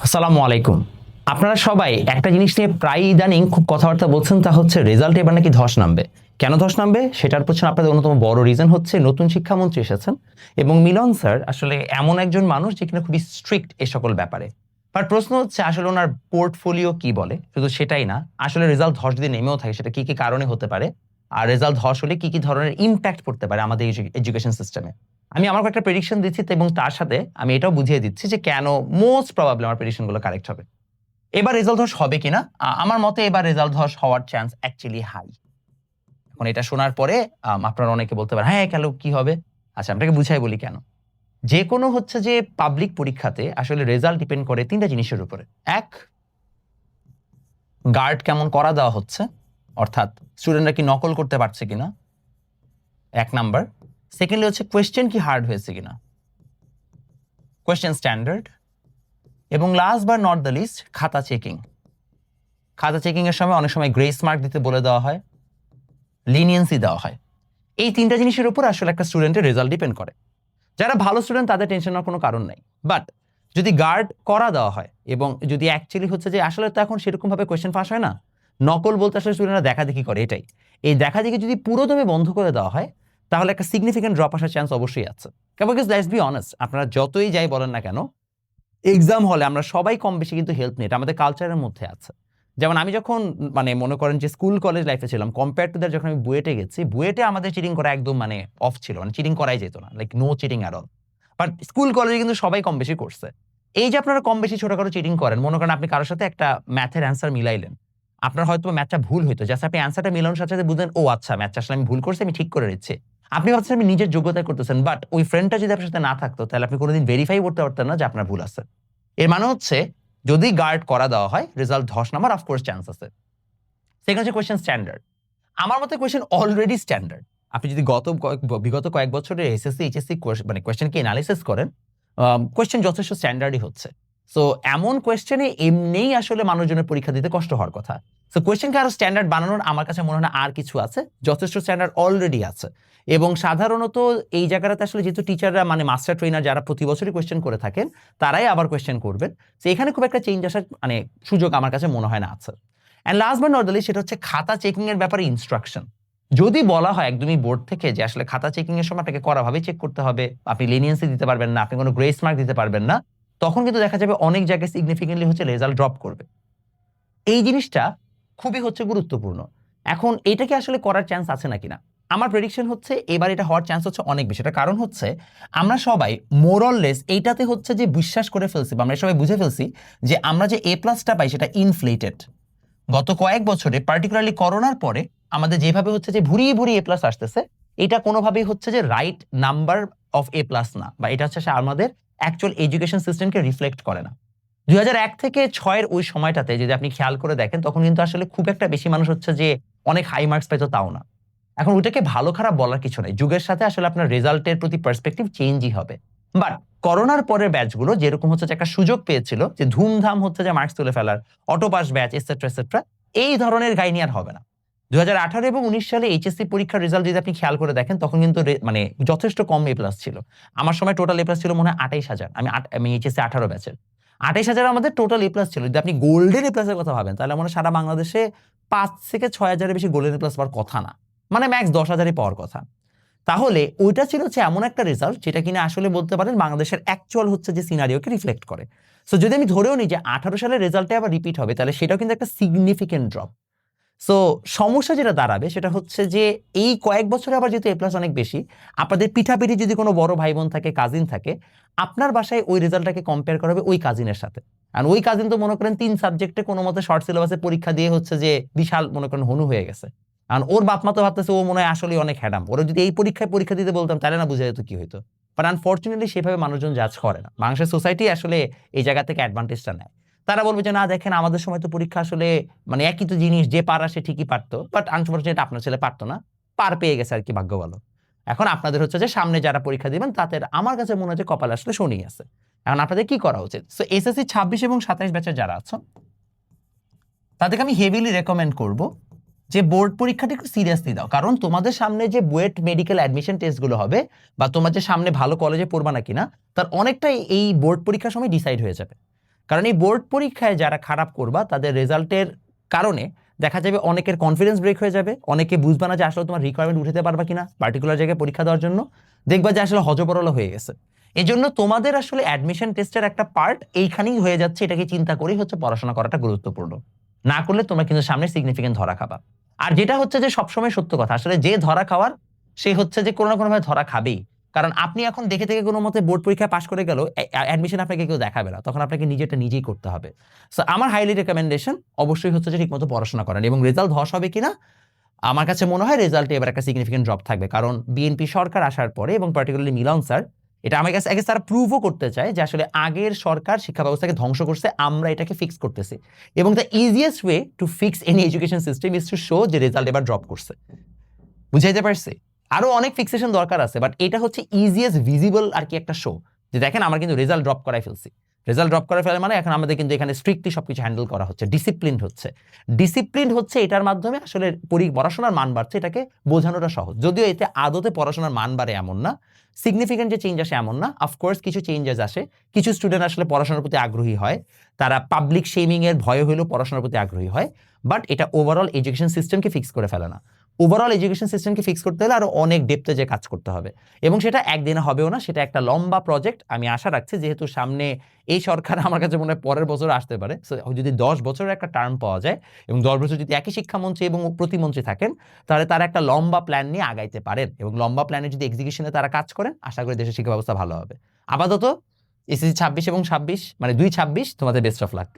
আসসালামু আলাইকুম। আপনারা সবাই একটা জিনিস নিয়ে প্রায় ইদানিং খুব কথাবার্তা বলছেন, তা হচ্ছে রেজাল্ট এবার নাকি ধস নামবে। কেন ধস নামবে সেটার পেছনে আপনাদের অন্যতম বড় রিজন হচ্ছে নতুন শিক্ষামন্ত্রী এসেছেন এবং মিলন স্যার আসলে এমন একজন মানুষ যে কিনা খুবই স্ট্রিক্ট এই সকল ব্যাপারে। বাট প্রশ্ন হচ্ছে আসলে ওনার পোর্টফোলিও কি বলে, শুধু সেটাই না, আসলে রেজাল্ট ধস যদি নেমেও থাকে সেটা কি কি কারণে হতে পারে, আর রেজাল্ট ধস হলে কি কি ধরনের ইম্প্যাক্ট পড়তে পারে আমাদের এডুকেশন সিস্টেমে। আমি আমার একটা প্রেডিকশন দিচ্ছি এবং তার সাথে আমি এটাও বুঝিয়ে দিচ্ছি যে কেন মোস্ট প্রবাবলি আমার প্রেডিকশন গুলো কারেক্ট হবে। এবার রেজাল্ট ধস হবে কিনা, আমার মতে এবার রেজাল্ট ধস হওয়ার চান্স অ্যাকচুয়ালি হাই। এখন এটা শোনার পরে আপনারা অনেকে বলতে পারেন হ্যাঁ কেন কি হবে। আচ্ছা, আপনাকে বুঝাই বলি কেন। যে কোনো হচ্ছে যে পাবলিক পরীক্ষাতে আসলে রেজাল্ট ডিপেন্ড করে তিনটা জিনিসের উপরে। এক, গার্ড কেমন করা দেওয়া হচ্ছে, অর্থাৎ স্টুডেন্টরা কি নকল করতে পারছে কিনা, এক নাম্বার। সেকেন্ডলি হচ্ছে কোয়েশ্চেন কি হার্ড হয়েছে কিনা, কোয়েশ্চেন স্ট্যান্ডার্ড। এবং last but not the least, খাতা চেকিং। খাতা চেকিং এর সময় অনেক সময় গ্রেস মার্ক দিতে বলে দেওয়া হয়, লিনিয়েন্সি দেওয়া হয়। এই তিনটা জিনিসের উপর আসলে একটা স্টুডেন্টের রেজাল্ট ডিপেন্ড করে। যারা ভালো স্টুডেন্ট তাদের টেনশন নেওয়ার কোনো কারণ নাই। বাট যদি গার্ড করা দেওয়া হয় এবং যদি অ্যাকচুয়ালি হচ্ছে যে আসলে তো এখন সেরকম ভাবে কোয়েশ্চেন ফাঁস হয় না, নকল বলতে আসলে স্টুডেন্টরা দেখাদেখি করে, এটাই। এই দেখাদেখি যদি পুরোদমে বন্ধ করে দেওয়া হয় তাহলে একটা সিগনিফিকেন্ট ড্রপ আসার চান্স অবশ্যই আছে। বিকজ লেটস বি অনেস্ট, আপনারা যতই যাই বলেন না কেন, এক্সাম হলে আমরা সবাই কম বেশি কিন্তু হেল্প নিই, এটা আমাদের কালচারের মধ্যে আছে। যেমন আমি যখন মানে মনে করেন যে স্কুল কলেজ লাইফে ছিলাম, কম্পেয়ার টু দ্যাট যখন আমি বুয়েটে গেছি, বুয়েটে আমাদের চিটিং করা একদম মানে অফ ছিল, মানে চিটিং করাই যেত না, like no cheating at all. But school কলেজে কিন্তু সবাই কম বেশি করছে। এই যে আপনারা কম বেশি ছোটখাটো চিটিং করেন, মনে করেন আপনি কারোর সাথে একটা ম্যাথের অ্যান্সার মিলাইলেন, আপনার হয়তো ম্যাথটা ভুল হইতো, জাস্ট আপনি অ্যান্সারটা মিলানোর সাথে সাথে বুঝলেন ও আচ্ছা ম্যাথটা আসলে আমি ভুল করছি, আমি ঠিক করে দিচ্ছি। আপনি ভাবছেন আপনি নিজের যোগ্যতায় করতেছেন, বাট ওই ফ্রেন্ডটা যদি আপনার সাথে না থাকতো তাহলে আপনি কোনোদিন ভেরিফাই করতে পারতেন না যে আপনার ভুল আছে। এর মানে হচ্ছে যদি গার্ড করা দেওয়া হয় রেজাল্ট ধস নামার অফকোর্স চান্স আছে। সেকেন্ড হচ্ছে কোয়েশ্চেন স্ট্যান্ডার্ড। আমার মতে কোয়েশ্চেন অলরেডি স্ট্যান্ডার্ড। আপনি যদি বিগত কয়েক বছরের এসএসসি এইচএসসি মানে কোয়েশ্চেনকে এনালাইসিস করেন, কোয়েশ্চেন যথেষ্ট স্ট্যান্ডার্ডই হচ্ছে। সো এমন কোয়েশ্চেনে এমনিই আসলে মানুষজনের পরীক্ষা দিতে কষ্ট হওয়ার কথা। সো কোয়েশ্চেনকে আরো স্ট্যান্ডার্ড বানানোর আমার কাছে মনে হয় না আর কিছু আছে, যথেষ্ট স্ট্যান্ডার্ড অলরেডি আছে। এবং সাধারণত এই জায়গাটাতে আসলে যেহেতু টিচাররা মানে মাস্টার ট্রেনার যারা প্রতি বছরই কোয়েশ্চেন করে থাকেন, তারাই আবার কোয়েশ্চেন করবেন। তো এখানে খুব একটা চেঞ্জ আসার মানে সুযোগ আমার কাছে মনে হয় না আছে। And last but not the least, সেটা হচ্ছে খাতা চেকিং এর ব্যাপারে ইনস্ট্রাকশন। যদি বলা হয় একদমই বোর্ড থেকে যে আসলে খাতা চেকিং এর সময় আপনাকে কড়াভাবে চেক করতে হবে, আপনি লিনিয়েন্সি দিতে পারবেন না, আপনি কোনো গ্রেস মার্ক দিতে পারবেন না, তখন কিন্তু দেখা যাবে অনেক জায়গায় সিগনিফিকেন্টলি হচ্ছে রেজাল্ট ড্রপ করবে। এই জিনিসটা খুবই হচ্ছে গুরুত্বপূর্ণ। এখন এটাকে আসলে করার চান্স আছে নাকি না, আমার প্রেডিকশন হচ্ছে এবার এটা হওয়ার চান্স হচ্ছে অনেক বেশি। কারণ হচ্ছে আমরা সবাই মোরললেস এইটাতে হচ্ছে যে বিশ্বাস করে ফেলছি বা আমরা সবাই বুঝে ফেলছি যে আমরা যে এ প্লাসটা পাই সেটা ইনফ্লেটেড। গত কয়েক বছরে পার্টিকুলারলি করোনার পরে আমাদের যেভাবে হচ্ছে যে ভুরিয়ে ভুরিয়ে এ প্লাস আসতেছে, এটা কোনোভাবেই হচ্ছে যে right number of A plus না, বা এটা হচ্ছে আমাদের অ্যাকচুয়াল এডুকেশন সিস্টেমকে রিফ্লেক্ট করে না। 2001 থেকে 6 এর ওই সময়টাতে যদি আপনি খেয়াল করে দেখেন, তখন কিন্তু আসলে খুব একটা বেশি মানুষ হচ্ছে যে অনেক হাই মার্কস পেতো তাও না। এখন ওটাকে ভালো খারাপ বলার কিছু নাই, যুগের সাথে আসলে আপনার রেজাল্টের প্রতি পার্সপেক্টিভ চেঞ্জই হবে। বাট করোনার পরের ব্যাচগুলো যেরকম হচ্ছে যে একটা সুযোগ পেয়েছিল যে ধুমধাম হচ্ছে যে মার্কস তুলে ফেলার, অটোপাস ব্যাচ এটসেট্রা এটসেট্রা, এই ধরনের কাহিনী আর হবে না। 2018 এবং 19 সালে এইচএসসি পরীক্ষার রেজাল্ট যদি আপনি খেয়াল করে দেখেন, তখন কিন্তু মানে যথেষ্ট কম এ প্লাস ছিল। আমার সময় টোটাল এ প্লাস ছিল মনে হয় 28,000। আমি এইচএসসি 18 ব্যাচের। 28,000 আমাদের টোটাল এ প্লাস ছিল। যদি আপনি গোল্ডেন এ প্লাসের কথা ভাবেন তাহলে মনে হয় সারা বাংলাদেশে 5 থেকে 6,000 এর বেশি গোল্ডেন এ প্লাস পাওয়ার কথা না, মানে ম্যাক্স 10,000-ই পাওয়ার কথা। তাহলে ওইটা ছিল হচ্ছে এমন একটা রেজাল্ট যেটা কিনা আসলে বলতে পারেন বাংলাদেশের অ্যাকচুয়াল হচ্ছে যে সিনারিওকে রিফ্লেক্ট করে। সো যদি আমি ধরেও নিই যে 18 সালের রেজাল্টে আবার রিপিট হবে, তাহলে সেটাও কিন্তু একটা সিগনিফিকেন্ট ড্রপ। সো সমস্যা যেটা দাঁড়াবে সেটা হচ্ছে যে এই কয়েক বছরে আবার যেহেতু এ প্লাস অনেক বেশি, আপনাদের পিঠাপিঠি যদি কোনো বড় ভাই বোন থাকে, কাজিন থাকে, আপনার বাসায় ওই রেজাল্টটাকে কম্পেয়ার করা হবে ওই কাজিনের সাথে। আর ওই কাজিন তো মনে করেন 3 সাবজেক্টে কোনো মতে শর্ট সিলেবাসে পরীক্ষা দিয়ে হচ্ছে যে বিশাল মনে করেন হনু হয়ে গেছে। আর ওর বাপ মা তো ভাবতেছে ও মনে হয় আসলে অনেক হ্যাডাম, ওরা যদি এই পরীক্ষায় পরীক্ষা দিতে বলতাম তাহলে না বুঝা যেত কি হইতো। বাট আনফর্চুনেটলি সেভাবে মানুষজন জাজ করে না, বাংলাদেশের সোসাইটি আসলে এই জায়গা থেকে অ্যাডভান্টেজটা নেয়। তারা বলবে যে না দেখেন আমাদের সময় তো পরীক্ষা আসলে মানে একই তো জিনিস, যে পারা সে ঠিকই পারতো, বাট আনফরচুনেট আপনার ছেলে পারতো না, পার পেয়ে গেছে আর কি, ভাগ্য ভালো। এখন আপনাদের হচ্ছে যে সামনে যারা পরীক্ষা দিবেন তাদের আমার কাছে মনে হচ্ছে কপাল আসলে শনি আছে। এখন আপনাদের কি করা উচিত? সো এসএসসি 26 এবং 27 ব্যাচের যারা আছো তাদেরকে আমি হেভিলি রেকমেন্ড করব যে বোর্ড পরীক্ষাটা একটু সিরিয়াসলি দাও। কারণ তোমাদের সামনে যে বুয়েট মেডিকেল অ্যাডমিশন টেস্টগুলো হবে বা তোমার যে সামনে ভালো কলেজে পড়বা না কিনা, তার অনেকটাই এই বোর্ড পরীক্ষার সময় ডিসাইড হয়ে যাবে। কারণ এই বোর্ড পরীক্ষায় যারা খারাপ করবা তাদের রেজাল্টের কারণে দেখা যাবে অনেকের কনফিডেন্স ব্রেক হয়ে যাবে, অনেকে বুঝবে না যে আসলে তোমার রিকোয়ারমেন্ট উঠাতে পারবা কিনা পার্টিকুলার জায়গায় পরীক্ষা দেওয়ার জন্য, দেখবা যে আসলে হজবরল হয়ে গেছে। এই জন্য তোমাদের আসলে অ্যাডমিশন টেস্টের একটা পার্ট এইখানেই হয়ে যাচ্ছে, এটাকে চিন্তা করেই হচ্ছে পড়াশোনা করাটা গুরুত্বপূর্ণ। না করলে তোমরা কিন্তু সামনে সিগনিফিকেন্ট ধরা খাবা। আর যেটা হচ্ছে যে সবসময় সত্য কথা, আসলে যে ধরা খাওয়ার সে হচ্ছে যে কোনো না কোনোভাবে ধরা খাবেই। কারণ আপনি এখন দেখে থেকে কোনো মতে বোর্ড পরীক্ষায় পাশ করে গেল, অ্যাডমিশন আপনাকে কেউ দেখাবে না, তখন আপনাকে নিজেরটা নিজেই করতে হবে। সো আমার হাইলি রেকমেন্ডেশন অবশ্যই হচ্ছে যে ঠিকমতো পড়াশোনা করেন, এবং রেজাল্ট ধস হবে কিনা আমার কাছে মনে হয় রেজাল্টে এবার একটা সিগনিফিকেন্ট ড্রপ থাকবে। কারণ বিএনপি সরকার আসার পরে এবং পার্টিকুলারলি মিলন স্যার, এটা আমার কাছে আগে তারা প্রুভও করতে চায় যে আসলে আগের সরকার শিক্ষা ব্যবস্থাকে ধ্বংস করছে, আমরা এটাকে ফিক্স করতেছি। এবং the easiest way to fix any education system is to show যে রেজাল্ট এবার ড্রপ করছে। বুঝাইতে পারছি? আরো অনেক ফিক্সেশন দরকার আছে, বাট এটা হচ্ছে ইজিয়েস্ট ভিজিবল আর কি একটা শো, যে দেখেন আমরা কিন্তু রেজাল্ট ড্রপ করাই ফেলছি। রেজাল্ট ড্রপ করে ফেলে মানে এখন আমাদের কিন্তু এখানে স্ট্রিক্টলি সবকিছু হ্যান্ডেল করা হচ্ছে, ডিসিপ্লিন হচ্ছে এটার মাধ্যমে আসলে পড়াশোনার মান বাড়ছে, এটাকে বোঝানোটা সহজ। যদিও এতে আদতে পড়াশোনার মান বাড়ে এমন না, সিগনিফিকেন্ট যে চেঞ্জ আসে এমন না। অফকোর্স কিছু চেঞ্জেস আসে, কিছু স্টুডেন্ট আসলে পড়াশোনার প্রতি আগ্রহী হয়, তারা পাবলিক শেমিং এর ভয় হলেও পড়াশোনার প্রতি আগ্রহী হয়, বাট এটা ওভারঅল এডুকেশন সিস্টেমকে ফিক্স করে ফেলে না। ওভারঅল এডুকেশন সিস্টেমকে ফিক্স করতে হলে আরো অনেক ডেপথে যে কাজ করতে হবে, এবং সেটা একদিনে হবেও না, সেটা একটা লম্বা প্রজেক্ট। আমি আশা রাখছি যেহেতু সামনে এই সরকার আমার কাছে মনে হয় পরের বছর আসতে পারে, যদি 10 বছরের একটা টার্ম পাওয়া যায় এবং 10 বছর যদি একই শিক্ষামন্ত্রী এবং প্রতিমন্ত্রী থাকেন, তাহলে তারা একটা লম্বা প্ল্যান নিয়ে আগাইতে পারেন, এবং লম্বা প্ল্যানে যদি এক্সিকিউশনে তারা কাজ করেন, আশা করি দেশের শিক্ষা ব্যবস্থা ভালো হবে। আপাতত এসএসসি 26 এবং 26 মানে 2-26 তোমাদের বেস্ট অফ লাক।